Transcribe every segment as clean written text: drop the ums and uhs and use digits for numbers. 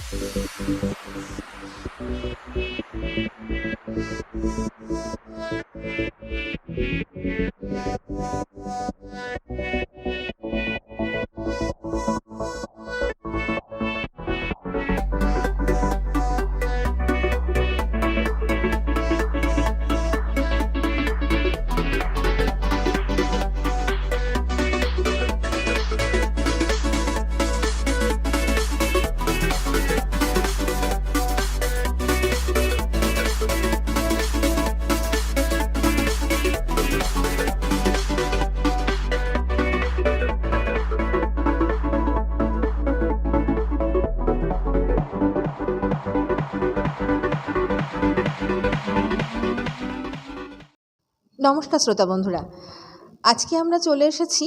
নমস্কার শ্রোতা বন্ধুরা, আজকে আমরা চলে এসেছি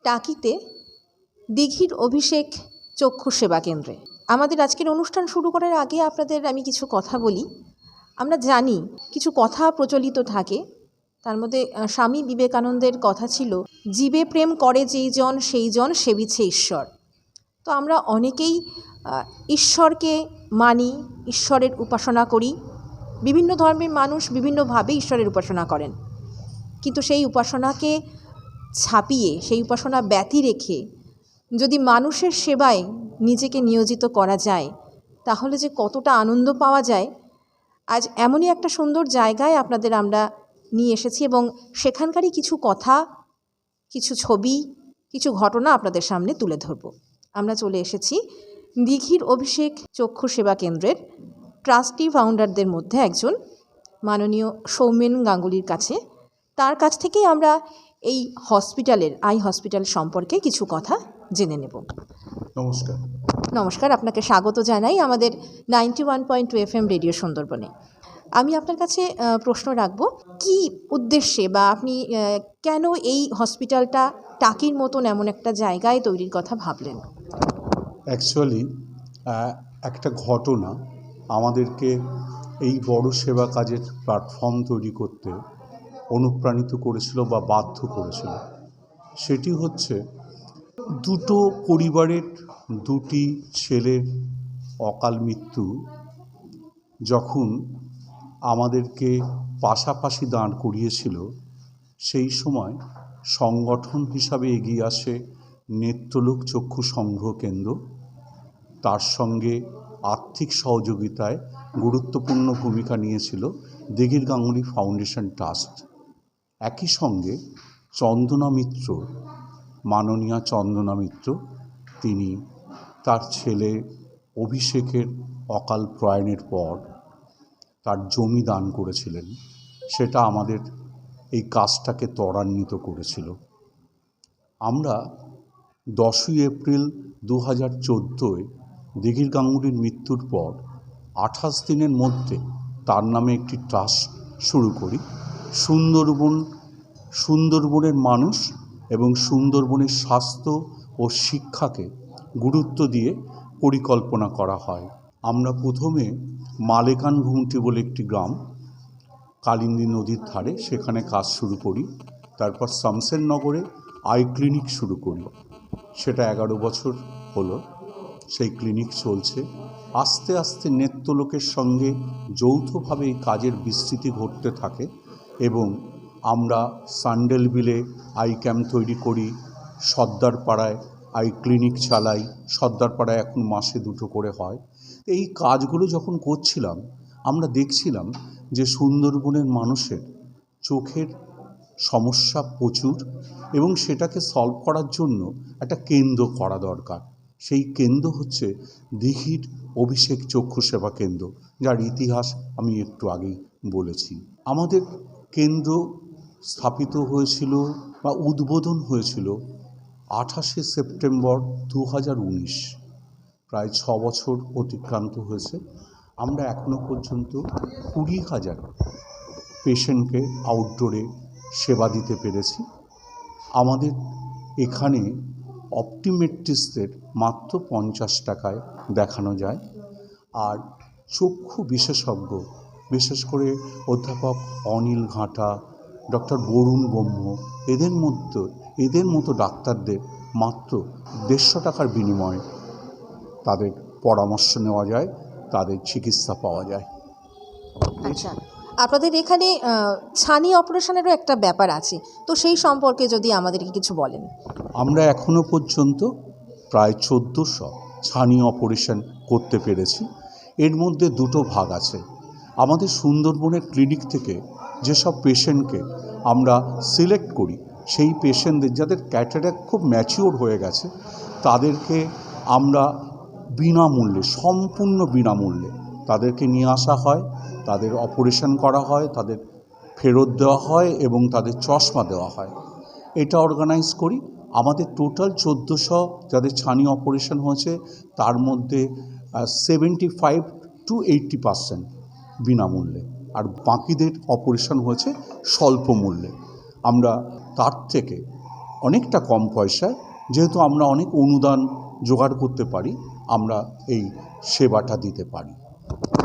টাকিতে দিঘির অভিষেক চক্ষু সেবা কেন্দ্রে। আমাদের আজকের অনুষ্ঠান শুরু করার আগে আপনাদের আমি কিছু কথা বলি। আমরা জানি কিছু কথা প্রচলিত থাকে, তার মধ্যে স্বামী বিবেকানন্দের কথা ছিল, জীবে প্রেম করে যেই জন সেই জন সেবিছে ঈশ্বর। তো আমরা অনেকেই ঈশ্বরকে মানি, ঈশ্বরের উপাসনা করি। বিভিন্ন ধর্মের মানুষ বিভিন্নভাবে ঈশ্বরের উপাসনা করেন, কিন্তু সেই উপাসনাকে ছাপিয়ে, সেই উপাসনা ব্যতি রেখে যদি মানুষের সেবায় নিজেকে নিয়োজিত করা যায়, তাহলে যে কতটা আনন্দ পাওয়া যায়। আজ এমনই একটা সুন্দর জায়গায় আপনাদের আমরা নিয়ে এসেছি এবং সেখানকারই কিছু কথা, কিছু ছবি, কিছু ঘটনা আপনাদের সামনে তুলে ধরব। আমরা চলে এসেছি দিঘির অভিষেক চক্ষু সেবা কেন্দ্রের ট্রাস্টি ফাউন্ডারদের মধ্যে একজন মাননীয় সৌমেন গাঙ্গুলির কাছে। তার কাছ থেকেই আমরা এই হসপিটালের, আই হসপিটাল সম্পর্কে কিছু কথা জেনে নেব। নমস্কার। নমস্কার, আপনাকে স্বাগত জানাই আমাদের 91.2 FM রেডিও সুন্দরবনে। আমি আপনার কাছে প্রশ্ন রাখব, কি উদ্দেশ্যে বা আপনি কেন এই হসপিটালটা টাকির মতন এমন একটা জায়গায় তৈরির কথা ভাবলেন? অ্যাকচুয়ালি একটা ঘটনা আমাদেরকে এই বড় সেবা কাজের প্ল্যাটফর্ম তৈরি করতে অনুপ্রাণিত করেছিল বা বাধ্য করেছিল। সেটি হচ্ছে দুটো পরিবারের দুটি ছেলের অকাল মৃত্যু যখন আমাদেরকে পাশাপাশি দাঁড় করিয়েছিল, সেই সময় সংগঠন হিসাবে এগিয়ে আসে নেত্রলোক চক্ষু সংগ্রহ কেন্দ্র। তার সঙ্গে আর্থিক সহযোগিতায় গুরুত্বপূর্ণ ভূমিকা নিয়েছিল দিঘির গাঙ্গুলি ফাউন্ডেশন ট্রাস্ট। একই সঙ্গে চন্দনা মিত্র, মাননীয়া চন্দনা মিত্র, তিনি তার ছেলে অভিষেকের অকাল প্রয়াণের পর তার জমি দান করেছিলেন। সেটা আমাদের এই কাজটাকে ত্বরান্বিত করেছিল। আমরা 10ই এপ্রিল 2014 দিঘির গাঙ্গুলির মৃত্যুর পর 28 দিনের মধ্যে তার নামে একটি ট্রাস্ট শুরু করি। সুন্দরবনের মানুষ এবং সুন্দরবনের স্বাস্থ্য ও শিক্ষাকে গুরুত্ব দিয়ে পরিকল্পনা করা হয়। আমরা প্রথমে মালেকান ঘুমটি বলে একটি গ্রাম, কালিন্দী নদীর ধারে, সেখানে কাজ শুরু করি। তারপর শামসেরনগরে আই ক্লিনিক শুরু করি। সেটা 11 বছর হলো সেই ক্লিনিক চলছে। আস্তে আস্তে নেত্রলোকের সঙ্গে যৌথভাবে এই কাজের বিস্তৃতি ঘটতে থাকে এবং আমরা সান্ডেলবিলে আই ক্যাম্প তৈরি করি, সর্দারপাড়ায় আই ক্লিনিক চালাই, সর্দারপাড়ায় এখন মাসে 2টো করে হয়। এই কাজগুলো যখন করছিলাম, আমরা দেখছিলাম যে সুন্দরবনের মানুষের চোখের সমস্যা প্রচুর এবং সেটাকে সলভ করার জন্য একটা কেন্দ্র করা দরকার। সেই কেন্দ্র হচ্ছে দিঘির অভিষেক চক্ষু সেবা কেন্দ্র, যার ইতিহাস আমি একটু আগেই বলেছি। আমাদের কেন্দ্র স্থাপিত হয়েছিল বা উদ্বোধন হয়েছিল 28শে সেপ্টেম্বর 2019। প্রায় 6 বছর অতিক্রান্ত হয়েছে। আমরা এখনও পর্যন্ত 20,000 পেশেন্টকে আউটডোরে সেবা দিতে পেরেছি। আমাদের এখানে অপটিমেট্রিস্টদের মাত্র 50 টাকায় দেখানো যায়। আর চক্ষু বিশেষজ্ঞ, বিশেষ করে অধ্যাপক অনিল ঘাটা, ডক্টর বরুণ ব্রহ্ম, এদের মতো ডাক্তারদের মাত্র 150 টাকার বিনিময়ে তাদের পরামর্শ নেওয়া যায়, তাদের চিকিৎসা পাওয়া যায়। আচ্ছা, আপনাদের এখানে ছানি অপারেশনেরও একটা ব্যাপার আছে, তো সেই সম্পর্কে যদি আমাদেরকে কিছু বলেন। আমরা এখনো পর্যন্ত প্রায় 1400 ছানি অপারেশন করতে পেরেছি। এর মধ্যে দুটো ভাগ আছে। আমাদের সুন্দরবনের ক্লিনিক থেকে যেসব পেশেন্টকে আমরা সিলেক্ট করি, সেই পেশেন্টদের যাদের ক্যাটারাক্ট খুব ম্যাচিওর হয়ে গেছে, তাদেরকে আমরা বিনামূল্যে, সম্পূর্ণ বিনামূল্যে তাদেরকে নিয়ে আসা হয়, তাদের অপারেশন করা হয়, তাদের ফেরত দেওয়া হয় এবং তাদের চশমা দেওয়া হয়। এটা অর্গানাইজ করি। আমাদের টোটাল 1400 যাদের ছানি অপারেশন হয়েছে, তার মধ্যে 75 to 80% বিনামূল্যে, আর বাকিদের অপারেশন হয়েছে স্বল্প মূল্যে। আমরা তার থেকে অনেকটা কম পয়সায়, যেহেতু আমরা অনেক অনুদান জোগাড় করতে পারি, আমরা এই সেবাটা দিতে পারি।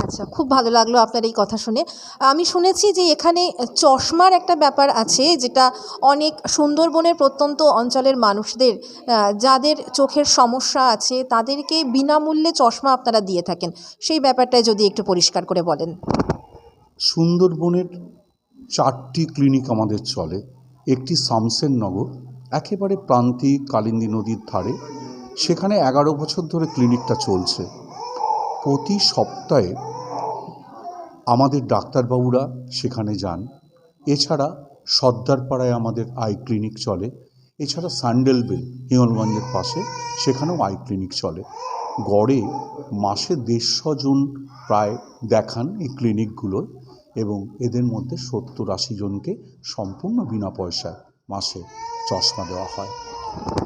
আচ্ছা, খুব ভালো লাগলো আপনার এই কথা শুনে। আমি শুনেছি যে এখানে চশমার একটা ব্যাপার আছে, যেটা অনেক সুন্দরবনের প্রত্যন্ত অঞ্চলের মানুষদের, যাদের চোখের সমস্যা আছে, তাদেরকে বিনামূল্যে চশমা আপনারা দিয়ে থাকেন। সেই ব্যাপারটাই যদি একটু পরিষ্কার করে বলেন। সুন্দরবনের 4টি ক্লিনিক আমাদের চলে। একটি শামসেরনগর, একেবারে প্রান্তিক কালিন্দী নদীর ধারে, সেখানে 11 বছর ধরে ক্লিনিকটা চলছে। প্রতি সপ্তাহে আমাদের ডাক্তারবাবুরা সেখানে যান। এছাড়া সর্দারপাড়ায় আমাদের আই ক্লিনিক চলে। এছাড়া স্যান্ডেলবেল হিঙ্গলগঞ্জের পাশে, সেখানেও আই ক্লিনিক চলে। গড়ে মাসে 150 জন প্রায় দেখান এই ক্লিনিকগুলোয়, এবং এদের মধ্যে 70-80 জনকে সম্পূর্ণ বিনা পয়সায় মাসে চশমা দেওয়া হয়।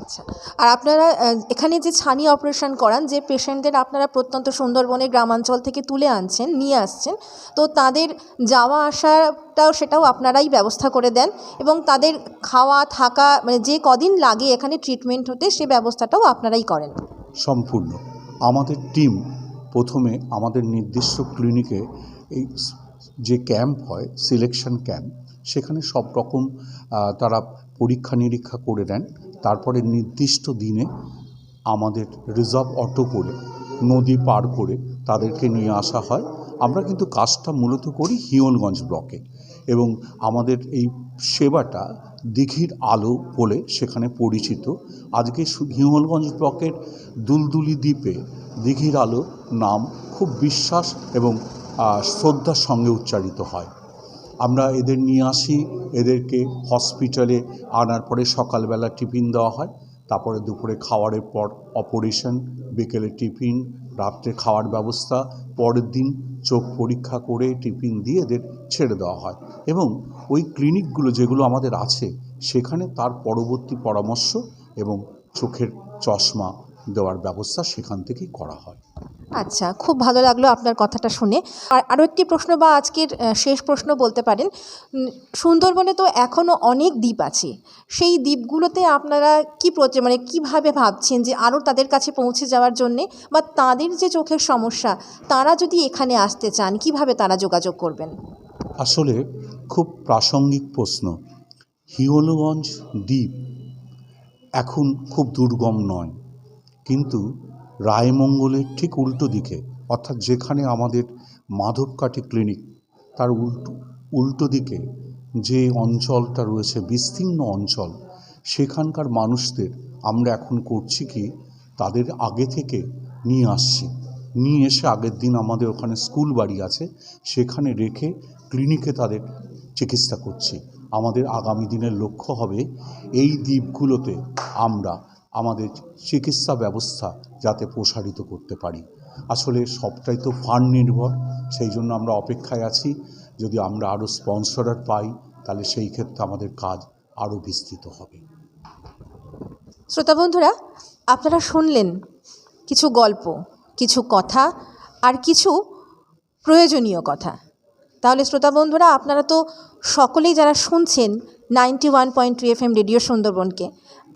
আচ্ছা, আর আপনারা এখানে যে ছানি অপারেশন করান, যে পেশেন্টদের আপনারা প্রত্যন্ত সুন্দরবনের গ্রামাঞ্চল থেকে তুলে আনছেন, নিয়ে আসছেন, তো তাদের যাওয়া আসাটাও সেটাও আপনারাই ব্যবস্থা করে দেন, এবং তাদের খাওয়া থাকা, মানে যে কদিন লাগে এখানে ট্রিটমেন্ট হতে, সে ব্যবস্থাটাও আপনারাই করেন। সম্পূর্ণ আমাদের টিম প্রথমে আমাদের নির্দিষ্ট ক্লিনিকে এই যে ক্যাম্প হয়, সিলেকশন ক্যাম্প, সেখানে সব রকম তারা পরীক্ষা নিরীক্ষা করে নেন। তারপরে নির্দিষ্ট দিনে আমাদের রিজার্ভ অটো করে, নদী পার করে তাদেরকে নিয়ে আসা হয়। আমরা কিন্তু কাজটা মূলত করি হিঙ্গলগঞ্জ ব্লকে, এবং আমাদের এই সেবাটা দিঘির আলো বলে সেখানে পরিচিত। আজকে হিঙ্গলগঞ্জ ব্লকের দুলদুলি দ্বীপে দিঘির আলো নাম খুব বিশ্বাস এবং শ্রদ্ধার সঙ্গে উচ্চারিত হয়। আমরা এদের নিয়ে আসি, এদেরকে হসপিটালে আনার পরে সকালবেলা টিফিন দেওয়া হয়, তারপরে দুপুরে খাওয়ারের পর অপারেশন, বিকেলে টিফিন, রাত্রে খাওয়ার ব্যবস্থা, পরের দিন চোখ পরীক্ষা করে টিফিন দিয়ে এদের ছেড়ে দেওয়া হয়। এবং ওই ক্লিনিকগুলো যেগুলো আমাদের আছে, সেখানে তার পরবর্তী পরামর্শ এবং চোখের চশমা দেওয়ার ব্যবস্থা সেখান থেকেই করা হয়। আচ্ছা, খুব ভালো লাগলো আপনার কথাটা শুনে। আর আরও একটি প্রশ্ন, বা আজকের শেষ প্রশ্ন বলতে পারেন। সুন্দরবনে তো এখনও অনেক দ্বীপ আছে, সেই দ্বীপগুলোতে আপনারা মানে কীভাবে ভাবছেন যে আরও তাদের কাছে পৌঁছে যাওয়ার জন্যে, বা তাদের যে চোখের সমস্যা, তারা যদি এখানে আসতে চান, কিভাবে তারা যোগাযোগ করবেন? আসলে খুব প্রাসঙ্গিক প্রশ্ন। হিঙ্গলগঞ্জ দ্বীপ এখন খুব দুর্গম নয়, কিন্তু রায়মঙ্গলের ঠিক উল্টো দিকে, অর্থাৎ যেখানে আমাদের মাধবকাঠি ক্লিনিক, তার উল্টো দিকে যে অঞ্চলটা রয়েছে, বিস্তীর্ণ অঞ্চল, সেখানকার মানুষদের আমরা এখন করছি কি, তাদের আগে থেকে নিয়ে আসছি, নিয়ে এসে আগের দিন আমাদের ওখানে স্কুল বাড়ি আছে, সেখানে রেখে ক্লিনিকে তাদের চিকিৎসা করছি। আমাদের আগামী দিনের লক্ষ্য হবে এই দ্বীপগুলোতে আমরা আমাদের চিকিৎসা ব্যবস্থা যাতে প্রসারিত করতে পারি। আসলে সবটাই তো ফান্ড নির্ভর, সেই জন্য আমরা অপেক্ষায় আছি। যদি আমরা আরও স্পন্সরার পাই, তাহলে সেই ক্ষেত্রে আমাদের কাজ আরও বিস্তৃত হবে। শ্রোতা বন্ধুরা, আপনারা শুনলেন কিছু গল্প, কিছু কথা, আর কিছু প্রয়োজনীয় কথা। তাহলে শ্রোতা বন্ধুরা, আপনারা তো সকলেই যারা শুনছেন 91.2 FM রেডিও সুন্দরবনকে,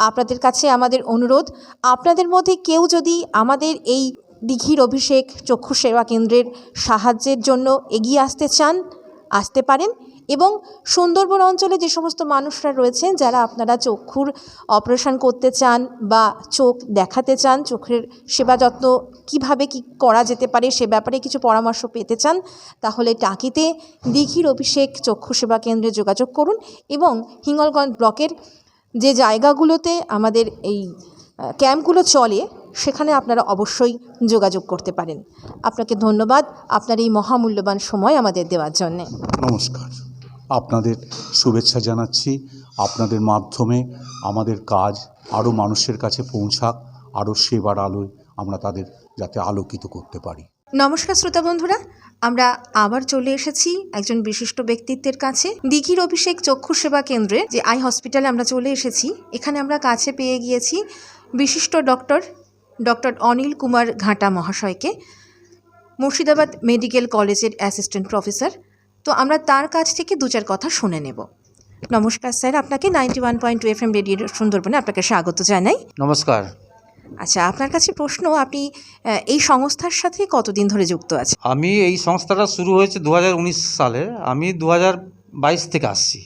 আপনাদের কাছে আমাদের অনুরোধ, আপনাদের মধ্যে কেউ যদি আমাদের এই দিঘির অভিষেক চক্ষু সেবা কেন্দ্রের সাহায্যের জন্য এগিয়ে আসতে চান, আসতে পারেন। এবং সুন্দরবন অঞ্চলে যে সমস্ত মানুষরা রয়েছেন যারা আপনারা চক্ষুর অপারেশন করতে চান বা চোখ দেখাতে চান, চোখের সেবা যত্ন কীভাবে কী করা যেতে পারে সে ব্যাপারে কিছু পরামর্শ পেতে চান, তাহলে টাকিতে দিঘির অভিষেক চক্ষু সেবা কেন্দ্রে যোগাযোগ করুন এবং হিঙ্গলগঞ্জ ব্লকের যে জায়গাগুলোতে আমাদের এই ক্যাম্পগুলো চলে সেখানে আপনারা অবশ্যই যোগাযোগ করতে পারেন। আপনাকে ধন্যবাদ আপনার এই মহামূল্যবান সময় আমাদের দেওয়ার জন্যে। নমস্কার, আপনাদের শুভেচ্ছা জানাচ্ছি। আপনাদের মাধ্যমে আমাদের কাজ আরও মানুষের কাছে পৌঁছাক, আরও সেবার আলোয় আমরা তাদের যাতে আলোকিত করতে পারি। নমস্কার শ্রোতা বন্ধুরা, আমরা আবার চলে এসেছি একজন বিশিষ্ট ব্যক্তিত্বের কাছে। দিঘির অভিষেক চক্ষু সেবা কেন্দ্রে যে আই হসপিটালে আমরা চলে এসেছি, এখানে আমরা কাছে পেয়ে গিয়েছি বিশিষ্ট ডক্টর অনিল কুমার ঘাটা মহাশয়কে, মুর্শিদাবাদ মেডিকেল কলেজের অ্যাসিস্ট্যান্ট প্রফেসর। তো আমরা তার কাছ থেকে দু চার কথা শুনে নেব। নমস্কার স্যার, আপনাকে 91.2 FM রেডিও সুন্দরবনে আপনাকে স্বাগত জানাই। নমস্কার। আচ্ছা, আপনার কাছে প্রশ্ন, আপনি এই সংস্থার সাথে কতদিন ধরে যুক্ত আছেন? আমি এই সংস্থাটা শুরু হয়েছে 2019 সালে। আমি 2022 থেকে আসছি,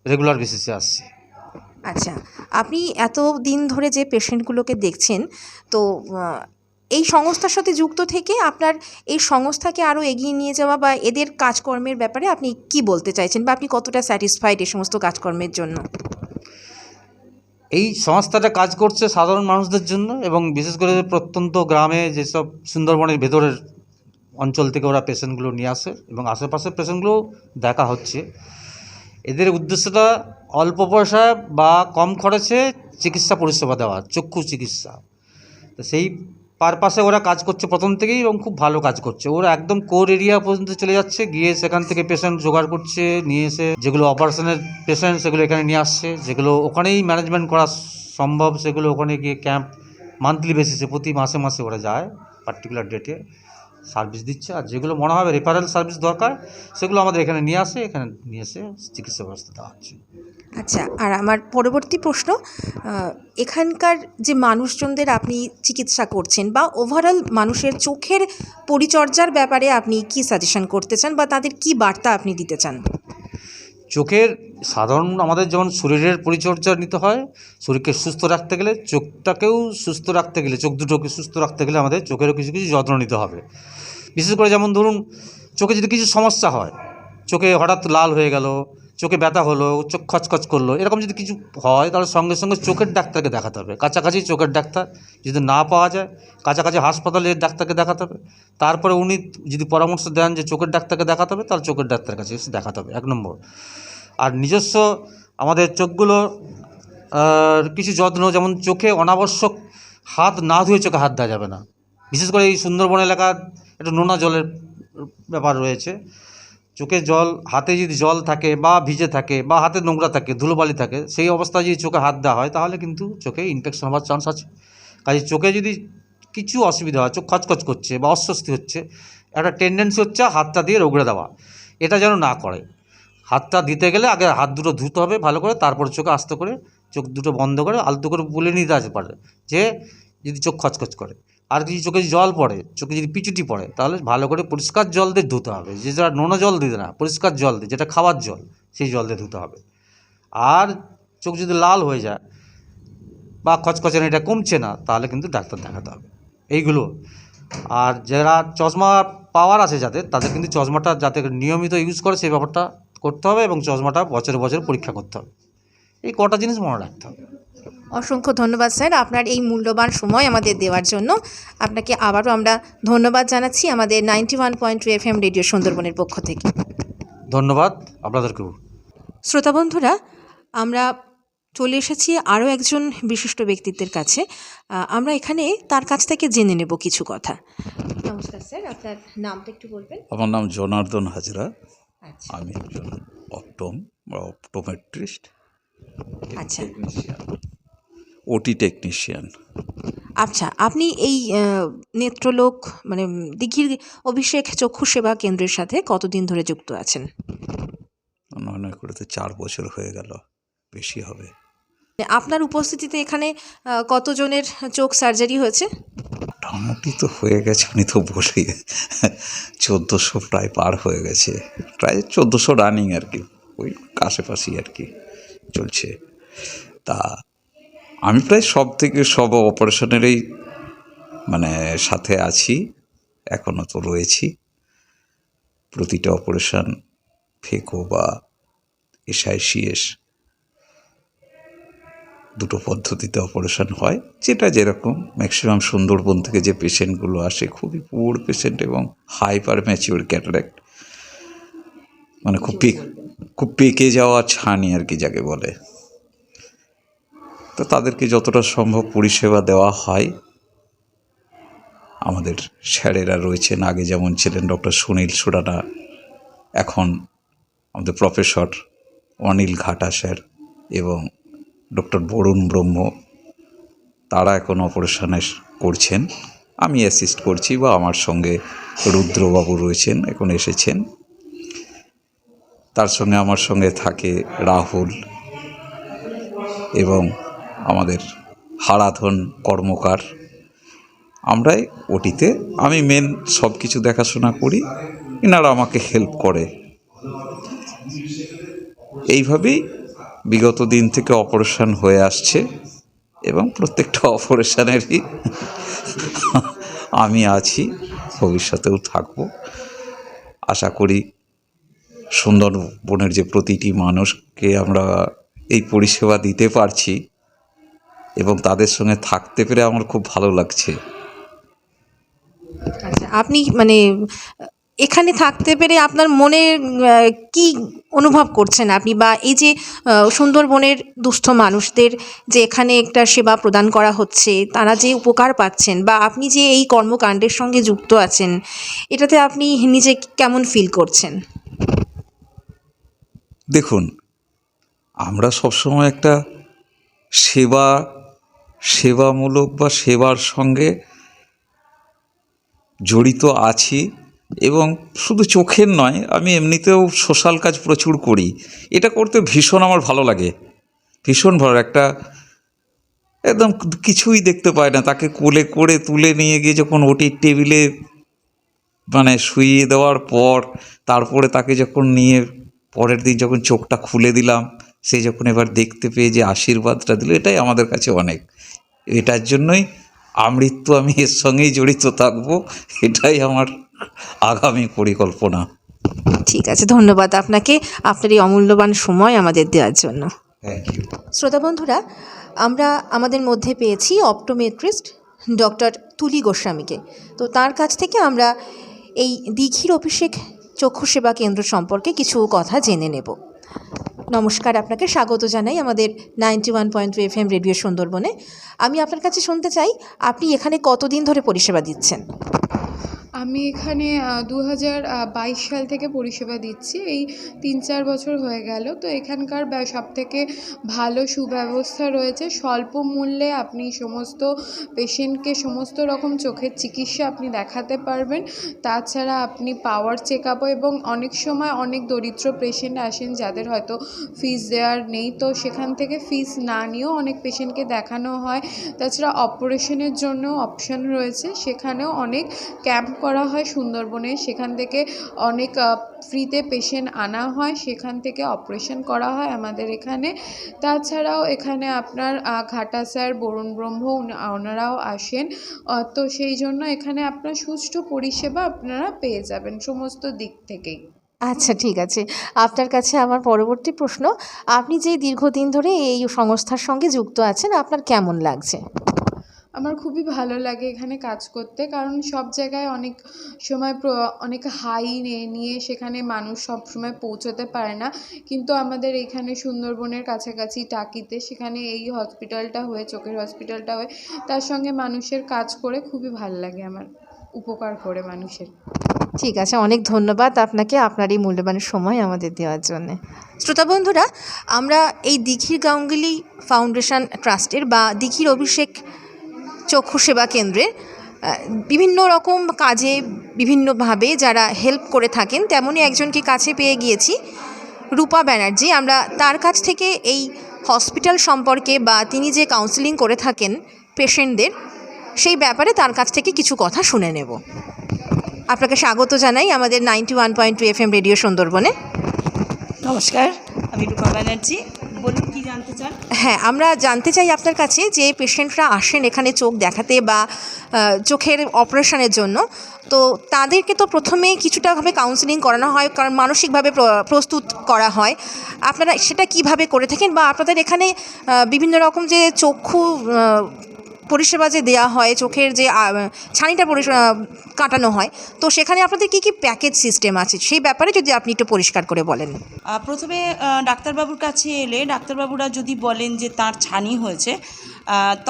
রেগুলার বেসিসে আসছি। আচ্ছা, আপনি এত দিন ধরে যে পেশেন্টগুলোকে দেখছেন, তো এই সংস্থার সাথে যুক্ত থেকে আপনার এই সংস্থাকে আরও এগিয়ে নিয়ে যাওয়া বা এদের কাজকর্মের ব্যাপারে আপনি কি বলতে চাইছেন, বা আপনি কতটা স্যাটিসফাইড এই সমস্ত কাজকর্মের জন্য? এই সংস্থাটা কাজ করছে সাধারণ মানুষদের জন্য, এবং বিশেষ করে প্রত্যন্ত গ্রামে যেসব সুন্দরবনের ভেতরের অঞ্চল থেকে ওরা পেশেন্টগুলো নিয়ে আসে এবং আশেপাশের পেশেন্টগুলো দেখা হচ্ছে। এদের উদ্দেশ্যটা অল্প পয়সায় বা কম খরচে চিকিৎসা পরিষেবা দেওয়া, চক্ষু চিকিৎসা। তো সেই পারপাসে ওরা কাজ করছে প্রথম থেকেই, এবং খুব ভালো কাজ করছে। ওরা একদম কোর এরিয়া পর্যন্ত চলে যাচ্ছে, গিয়ে সেখান থেকে পেশেন্ট জোগাড় করছে, নিয়ে এসে যেগুলো অপারেশনের পেশেন্ট সেগুলো এখানে নিয়ে আসছে, যেগুলো ওখানেই ম্যানেজমেন্ট করা সম্ভব সেগুলো ওখানে গিয়ে ক্যাম্প মান্থলি বেসিসে প্রতি মাসে মাসে ওরা যায়, পার্টিকুলার ডেটে সার্ভিস দিচ্ছে। আর যেগুলো মনে হবে রেফারেল সার্ভিস দরকার সেগুলো আমাদের এখানে নিয়ে আসে, এখানে নিয়ে এসে চিকিৎসা ব্যবস্থা দেওয়া হচ্ছে। আচ্ছা, আর আমার পরবর্তী প্রশ্ন, এখানকার যে মানুষজনদের আপনি চিকিৎসা করছেন বা ওভারঅল মানুষের চোখের পরিচর্যার ব্যাপারে আপনি কি সাজেশন করতে চান বা তাদের কি বার্তা আপনি দিতে চান? চোখের সাধারণ আমাদের যেমন শরীরের পরিচর্যা নিতে হয়, শরীরকে সুস্থ রাখতে গেলে, চোখটাকেও সুস্থ রাখতে গেলে, চোখ দুটোকে সুস্থ রাখতে গেলে আমাদের চোখেরও কিছু কিছু যত্ন নিতে হবে। বিশেষ করে যেমন ধরুন, চোখে যদি কিছু সমস্যা হয়, চোখে হঠাৎ লাল হয়ে গেল, চোখে ব্যথা হলো, চোখ খচখচ করলো, এরকম যদি কিছু হয় তাহলে সঙ্গে সঙ্গে চোখের ডাক্তারকে দেখাতে হবে। কাছাকাছি চোখের ডাক্তার যদি না পাওয়া যায়, কাছাকাছি হাসপাতালের ডাক্তারকে দেখাতে হবে। তারপরে উনি যদি পরামর্শ দেন যে চোখের ডাক্তারকে দেখাতে হবে, তাহলে চোখের ডাক্তারের কাছে এসে দেখাতে হবে, 1 নম্বর। আর নিজস্ব আমাদের চোখগুলো কিছু যত্ন, যেমন চোখে অনাবশ্যক হাত না ধুয়ে চোখে হাত দেওয়া যাবে না। বিশেষ করে এই সুন্দরবন এলাকার একটু নোনা জলের ব্যাপার রয়েছে। চোখে জল, হাতে যদি জল থাকে বা ভিজে থাকে বা হাতে নোংরা থাকে, ধুলোবালি থাকে, সেই অবস্থায় যদি চোখে হাত দেওয়া হয় তাহলে কিন্তু চোখে ইনফেকশন হওয়ার চান্স আছে। কাজে চোখে যদি কিছু অসুবিধা হয়, চোখ খচখচ করছে বা অস্বস্তি হচ্ছে, একটা টেন্ডেন্সি হচ্ছে হাতটা দিয়ে রগড়ে দেওয়া। এটা যেন না করে। হাতটা দিতে গেলে আগে হাত দুটো ধুতে হবে ভালো করে, তারপর চোখে আস্তে করে চোখ দুটো বন্ধ করে আলতো করে বলে নিতে আসতে পারে যে যদি চোখ খচখচ করে। আর যদি চোখে জল পড়ে, চোখে যদি পিচুটি পড়ে, তাহলে ভালো করে পরিষ্কার জল দিয়ে ধুতে হবে। যেটা নোনা জল দিতে না, পরিষ্কার জল দিয়ে, যেটা খাওয়ার জল, সেই জল দিয়ে ধুতে হবে। আর চোখ যদি লাল হয়ে যায় বা খচখচানি এটা কমছে না, তাহলে কিন্তু ডাক্তার দেখাতে হবে। এইগুলো। আর যারা চশমা পাওয়ার আছে যাদের, তাদের কিন্তু চশমাটা যাতে নিয়মিত ইউজ করে সেই ব্যাপারটা করতে হবে, এবং চশমাটা বছরে বছরে পরীক্ষা করতে হবে। এই কটা জিনিস মনে রাখতে হবে। অসংখ্য ধন্যবাদ স্যার আপনার এই মূল্যবান সময় আমাদের দেওয়ার জন্য। আপনাকে আবারও আমরা ধন্যবাদ জানাচ্ছি আমাদের 91.2 FM রেডিও সুন্দরবনের পক্ষ থেকে। ধন্যবাদ আপনাদেরকেও। শ্রোতা বন্ধুরা, আমরা চলে এসেছি আরও একজন বিশিষ্ট ব্যক্তিত্বের কাছে। আমরা এখানে তার কাছ থেকে জেনে নেব কিছু কথা। নমস্কার স্যার, আপনার নামটা একটু বলবেন? আমার নাম জনার্দন হাজরা। আচ্ছা আমি একজন অপটোমেট্রিস্ট, আচ্ছা ওটি টেকনিশিয়ান। আচ্ছা, আপনি এই নেত্রলোক মানে দিঘির অভিষেক চক্ষু সেবা কেন্দ্রের সাথে কতদিন ধরে যুক্ত আছেন? নয় করে তো 4 বছর হয়ে গেল, বেশি হবে। আপনার উপস্থিতিতে এখানে কতজনের চোখ সার্জারি হয়েছে? মোটামুটি তো হয়ে গেছে, উনি তো বসে 1400 প্রায় পার হয়ে গেছে, প্রায় 1400 রানিং আর কি। ওই আশেপাশেই আর কি চলছে। তা আমি প্রায় সব অপারেশনেরই মানে সাথে আছি, এখনও তো রয়েছি। প্রতিটা অপারেশন ফেকো বা SICS দুটো পদ্ধতিতে অপারেশন হয়, যেটা যেরকম। ম্যাক্সিমাম সুন্দরবন থেকে যে পেশেন্টগুলো আসে খুবই পুয়ার পেশেন্ট এবং হাইপার ম্যাচিওর ক্যাটারাক্ট, মানে খুব পেকে যাওয়া ছানি আর কি যাকে বলে। তো তাদেরকে যতটা সম্ভব পরিষেবা দেওয়া হয়। আমাদের স্যারেরা রয়েছেন, আগে যেমন ছিলেন ডক্টর সুনীল সুরানা, এখন আমাদের প্রফেসর অনিল ঘাটা স্যার এবং ডক্টর বরুণ ব্রহ্ম, তারা এখন অপারেশনে করছেন। আমি অ্যাসিস্ট করছি, বা আমার সঙ্গে রুদ্রবাবু রয়েছেন, এখন এসেছেন। তার সঙ্গে আমার সঙ্গে থাকে রাহুল এবং আমাদের হারাধন কর্মকার। আমরাই ওটিতে, আমি মেন সব কিছু দেখাশোনা করি, এনারা আমাকে হেল্প করে। এইভাবেই বিগত দিন থেকে অপারেশন হয়ে আসছে এবং প্রত্যেকটা অপারেশনেরই আমি আছি, ভবিষ্যতেও থাকব। আশা করি সুন্দরবনের যে প্রতিটি মানুষকে আমরা এই পরিষেবা দিতে পারছি এবং তাদের সঙ্গে থাকতে পেরে আমার খুব ভালো লাগছে। আচ্ছা, আপনি মানে এখানে থাকতে পেরে আপনার মনে কি অনুভব করছেন আপনি, বা এই যে সুন্দরবনের দুস্থ মানুষদের যে এখানে একটা সেবা প্রদান করা হচ্ছে, তারা যে উপকার পাচ্ছেন, বা আপনি যে এই কর্মকাণ্ডের সঙ্গে যুক্ত আছেন, এটাতে আপনি নিজে কেমন ফিল করছেন? দেখুন, আমরা সবসময় একটা সেবামূলক বা সেবার সঙ্গে জড়িত আছি, এবং শুধু চোখের নয়, আমি এমনিতেও সোশ্যাল কাজ প্রচুর করি। এটা করতে ভীষণ আমার ভালো লাগে, ভীষণ ভালো। একটা একদম কিছুই দেখতে পায় না, তাকে কোলে করে তুলে নিয়ে গিয়ে যখন ওটির টেবিলে মানে শুইয়ে দেওয়ার পর, তারপরে তাকে যখন নিয়ে পরের দিন যখন চোখটা খুলে দিলাম, সে যখন এবার দেখতে পেয়ে যে আশীর্বাদটা দিল, এটাই আমাদের কাছে অনেক। এটার জন্যই আমৃত্যু আমি এর সঙ্গেই জড়িত থাকবো, এটাই আমার আগামী পরিকল্পনা। ঠিক আছে, ধন্যবাদ আপনাকে আপনার এই অমূল্যবান সময় আমাদের দেওয়ার জন্য। Thank you. শ্রোতা বন্ধুরা, আমরা আমাদের মধ্যে পেয়েছি অপটোমেট্রিস্ট ডক্টর তুলি গোস্বামীকে। তো তার কাছ থেকে আমরা এই দীঘির অভিষেক চক্ষু সেবা কেন্দ্র সম্পর্কে কিছু কথা জেনে নেব। নমস্কার, আপনাকে স্বাগত জানাই আমাদের 91.2 FM রেডিও সুন্দরবনে। আমি আপনার কাছে শুনতে চাই, আপনি এখানে কতদিন ধরে পরিষেবা দিচ্ছেন? আমি এখানে 2022 সাল থেকে পরিষেবা দিচ্ছি, এই 3-4 বছর হয়ে গেল। তো এখানকার সবথেকে ভালো সুব্যবস্থা রয়েছে। স্বল্প মূল্যে আপনি সমস্ত পেশেন্টকে সমস্ত রকম চোখের চিকিৎসা আপনি দেখাতে পারবেন। তাছাড়া আপনি পাওয়ার চেক আপও, এবং অনেক সময় অনেক দরিদ্র পেশেন্ট আসেন যাদের হয়তো ফিস দেওয়ার নেই, তো সেখান থেকে ফিস না নিয়েও অনেক পেশেন্টকে দেখানো হয়। তাছাড়া অপারেশনের জন্য অপশন রয়েছে, সেখানেও অনেক ক্যাম্প করা হয় সুন্দরবনে, সেখান থেকে অনেক ফ্রিতে পেশেন্ট আনা হয়, সেখান থেকে অপারেশন করা হয় আমাদের এখানে। তাছাড়াও এখানে আপনার ঘাটা স্যার, বরুণ ব্রহ্ম, ওনারাও আসেন। তো সেই জন্য এখানে আপনার সুষ্ঠু পরিষেবা আপনারা পেয়ে যাবেন সমস্ত দিক থেকেই। আচ্ছা, ঠিক আছে। আপনার কাছে আমার পরবর্তী প্রশ্ন, আপনি যে দীর্ঘদিন ধরে এই সংস্থার সঙ্গে যুক্ত আছেন, আপনার কেমন লাগছে? আমার খুবই ভালো লাগে এখানে কাজ করতে, কারণ সব জায়গায় অনেক সময় অনেক হাই নিয়ে সেখানে মানুষ সব সময় পৌঁছতে পারে না, কিন্তু আমাদের এখানে সুন্দরবনের কাছাকাছি টাকিতে সেখানে এই হসপিটালটা হয়ে, চোখের হসপিটালটা হয়ে, তার সঙ্গে মানুষের কাজ করে খুবই ভালো লাগে আমার, উপকার করে মানুষের। ঠিক আছে, অনেক ধন্যবাদ আপনাকে আপনার এই মূল্যবান সময় আমাদের দেওয়ার জন্যে। শ্রোতা বন্ধুরা, আমরা এই দীঘির গাঙ্গুলি ফাউন্ডেশন ট্রাস্টের বা দীঘির অভিষেক চক্ষু সেবা কেন্দ্রে বিভিন্ন রকম কাজে বিভিন্নভাবে যারা হেল্প করে থাকেন, তেমনই একজনকে কাছে পেয়ে গিয়েছি, রূপা ব্যানার্জি। আমরা তার কাছ থেকে এই হসপিটাল সম্পর্কে বা তিনি যে কাউন্সেলিং করে থাকেন পেশেন্টদের, সেই ব্যাপারে তার কাছ থেকে কিছু কথা শুনে নেব। আপনাকে স্বাগত জানাই আমাদের 91.2 FM রেডিও সুন্দরবনে। নমস্কার, আমি রূপা ব্যানার্জি। বলুন কি জানতে চান? হ্যাঁ, আমরা জানতে চাই আপনার কাছে যে পেশেন্টরা আসেন এখানে চোখ দেখাতে বা চোখের অপারেশনের জন্য, তো তাদেরকে তো প্রথমে কিছুটাভাবে কাউন্সেলিং করানো হয়, কারণ মানসিকভাবে প্রস্তুত করা হয়। আপনারা সেটা কিভাবে করে থাকেন, বা আপনাদের এখানে বিভিন্ন রকম যে চক্ষু পরিষেবা যে দেওয়া হয়, চোখের যে ছানিটা কাটানো হয়, তো সেখানে আপনাদের কী কী প্যাকেজ সিস্টেম আছে সেই ব্যাপারে যদি আপনি একটু পরিষ্কার করে বলেন। প্রথমে ডাক্তারবাবুর কাছে এলে ডাক্তারবাবুরা যদি বলেন যে তার ছানি হয়েছে,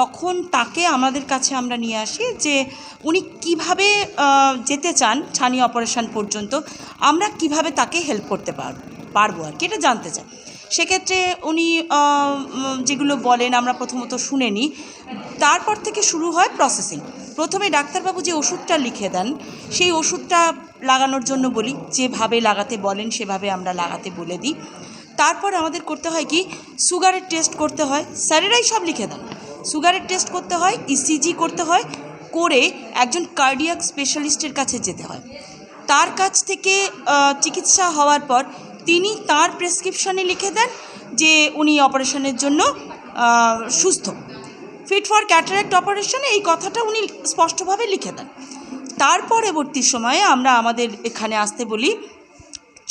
তখন তাকে আমাদের কাছে আমরা নিয়ে আসি যে উনি কিভাবে যেতে চান ছানি অপারেশন পর্যন্ত, আমরা কিভাবে তাকে হেল্প করতে পারবো আর কি, এটা জানতে চাই। সেক্ষেত্রে উনি যেগুলো বলেন আমরা প্রথমত শুনে নিই, তারপর থেকে শুরু হয় প্রসেসিং। প্রথমে ডাক্তারবাবু যে ওষুধটা লিখে দেন সেই ওষুধটা লাগানোর জন্য বলি, যেভাবে লাগাতে বলেন সেভাবে আমরা লাগাতে বলে দিই। তারপর আমাদের করতে হয় কি, সুগারের টেস্ট করতে হয়, স্যারেরাই সব লিখে দেন। সুগারের টেস্ট করতে হয়, ইসিজি করতে হয়, করে একজন কার্ডিয়াক স্পেশালিস্টের কাছে যেতে হয়। তার কাছ থেকে চিকিৎসা হওয়ার পর তিনি তার প্রেসক্রিপশনে লিখে দেন যে উনি অপারেশনের জন্য সুস্থ, ফিট ফর ক্যাটারাক্ট অপারেশন, এই কথাটা উনি স্পষ্টভাবে লিখে দেন। তার পরবর্তী সময়ে আমরা আমাদের এখানে আসতে বলি।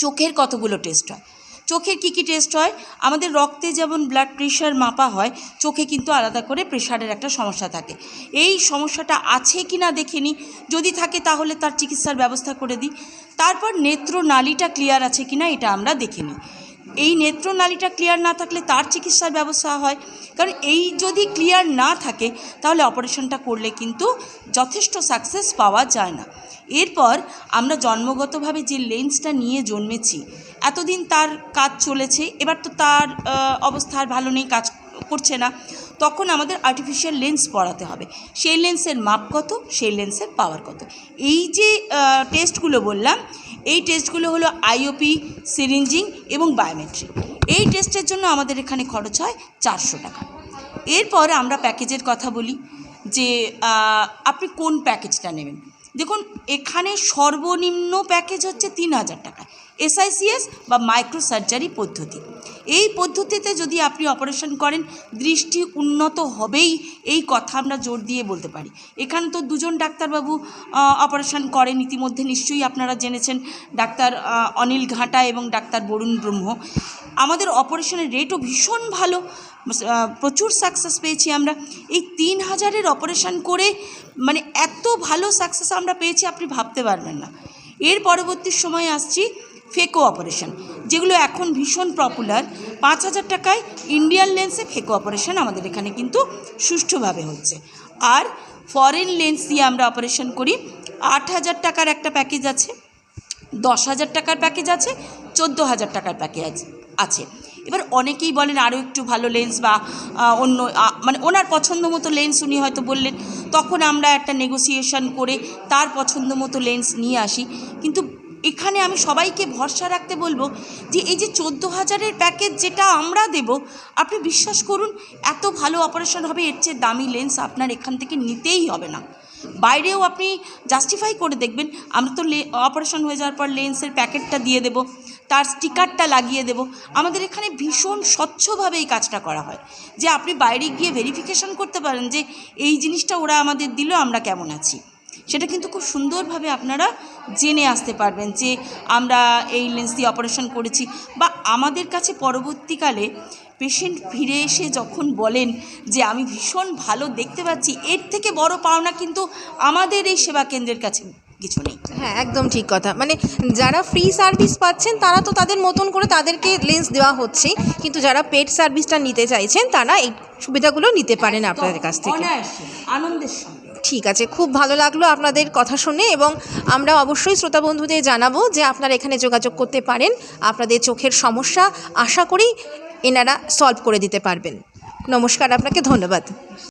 চোখের কতগুলো টেস্ট হয়, চোখের কী কী টেস্ট হয়, আমাদের রক্তে যেমন ব্লাড প্রেশার মাপা হয়, চোখে কিন্তু আলাদা করে প্রেশারের একটা সমস্যা থাকে। এই সমস্যাটা আছে কি না দেখে নিই, যদি থাকে তাহলে তার চিকিৎসার ব্যবস্থা করে দিই। তারপর নেত্রনালীটা ক্লিয়ার আছে কি না এটা আমরা দেখে নিই। এই নেত্রনালীটা ক্লিয়ার না থাকলে তার চিকিৎসার ব্যবস্থা হয়, কারণ এই যদি ক্লিয়ার না থাকে তাহলে অপারেশনটা করলে কিন্তু যথেষ্ট সাকসেস পাওয়া যায় না। এরপর আমরা জন্মগতভাবে যে লেন্সটা নিয়ে জন্মেছি, এতদিন তার কাজ চলেছে, এবার তো তার অবস্থা আর ভালো নেই, কাজ করছে না, তখন আমাদের আর্টিফিশিয়াল লেন্স পড়াতে হবে। সেই লেন্সের মাপ কত, সেই লেন্সের পাওয়ার কত, এই যে টেস্টগুলো বললাম, এই টেস্টগুলো হলো আইওপি, সিরিঞ্জিং এবং বায়োমেট্রি। এই টেস্টের জন্য আমাদের এখানে খরচ হয় 400 টাকা। এরপর আমরা প্যাকেজের কথা বলি যে আপনি কোন প্যাকেজটা নেবেন। দেখুন, এখানে সর্বনিম্ন প্যাকেজ হচ্ছে 3000 টাকা, এসআইসিএস বা মাইক্রো সার্জারি পদ্ধতি। এই পদ্ধতিতে যদি আপনি অপারেশন করেন দৃষ্টি উন্নত হবেই, এই কথা আমরা জোর দিয়ে বলতে পারি। এখানে তো দুজন ডাক্তারবাবু অপারেশন করেন, ইতিমধ্যে নিশ্চয়ই আপনারা জেনেছেন, ডাক্তার অনিল ঘাটা এবং ডাক্তার বরুণ ব্রহ্ম। আমাদের অপারেশনের রেটও ভীষণ ভালো, প্রচুর সাকসেস পেয়েছি আমরা। এই 3000-এর অপারেশন করে মানে এত ভালো সাকসেস আমরা পেয়েছি আপনি ভাবতে পারবেন না। এর পরবর্তী সময়ে আসছি ফেকো অপারেশন, যেগুলো এখন ভীষণ পপুলার। 5000 টাকায় ইন্ডিয়ান লেন্সে ফেকো অপারেশন আমাদের এখানে কিন্তু সুষ্ঠুভাবে হচ্ছে। আর ফরেন লেন্স দিয়ে আমরা অপারেশন করি। 8000 টাকার একটা প্যাকেজ আছে, 10,000 টাকার প্যাকেজ আছে, 14,000 টাকার প্যাকেজ আছে। এবার অনেকেই বলেন আরও একটু ভালো লেন্স বা অন্য মানে ওনার পছন্দ মতো লেন্স উনি হয়তো বললেন, তখন আমরা একটা নেগোসিয়েশন করে তার পছন্দ মতো লেন্স নিয়ে আসি। কিন্তু এখানে আমি সবাইকে ভরসা রাখতে বলবো যে এই যে 14,000-এর প্যাকেজ যেটা আমরা দেব, আপনি বিশ্বাস করুন এত ভালো অপারেশন হবে, এর চেয়ে দামি লেন্স আপনার এখান থেকে নিতেই হবে না। বাইরেও আপনি জাস্টিফাই করে দেখবেন, আমরা তো অপারেশন হয়ে যাওয়ার পর লেন্সের প্যাকেটটা দিয়ে দেব, তার স্টিকারটা লাগিয়ে দেব। আমাদের এখানে ভীষণ স্বচ্ছভাবে এই কাজটা করা হয়, যে আপনি বাইরে গিয়ে ভেরিফিকেশন করতে পারেন যে এই জিনিসটা ওরা আমাদের দিল, আমরা কেমন আছি। সেটা কিন্তু খুব সুন্দরভাবে আপনারা জেনে আসতে পারবেন যে আমরা এই লেন্স দিয়ে অপারেশন করেছি। বা আমাদের কাছে পরবর্তীকালে পেশেন্ট ফিরে এসে যখন বলেন যে আমি ভীষণ ভালো দেখতে পাচ্ছি, এর থেকে বড় পাওনা কিন্তু আমাদের এই সেবা কেন্দ্রের কাছে কিছু নেই। হ্যাঁ, একদম ঠিক কথা। মানে যারা ফ্রি সার্ভিস পাচ্ছেন তারা তো তাদের মতন করে তাদেরকে লেন্স দেওয়া হচ্ছে, কিন্তু যারা পেড সার্ভিসটা নিতে চাইছেন তারা এই সুবিধাগুলো নিতে পারেন আপনাদের কাছ থেকে অনায়াসে, আনন্দের সঙ্গে। ঠিক আছে, খুব ভালো লাগলো আপনাদের কথা শুনে, এবং আমরা অবশ্যই শ্রোতা বন্ধুদের জানাবো যে আপনারা এখানে যোগাযোগ করতে পারেন। আপনাদের চোখের সমস্যা আশা করি এনারা সলভ করে দিতে পারবেন। নমস্কার, আপনাকে ধন্যবাদ।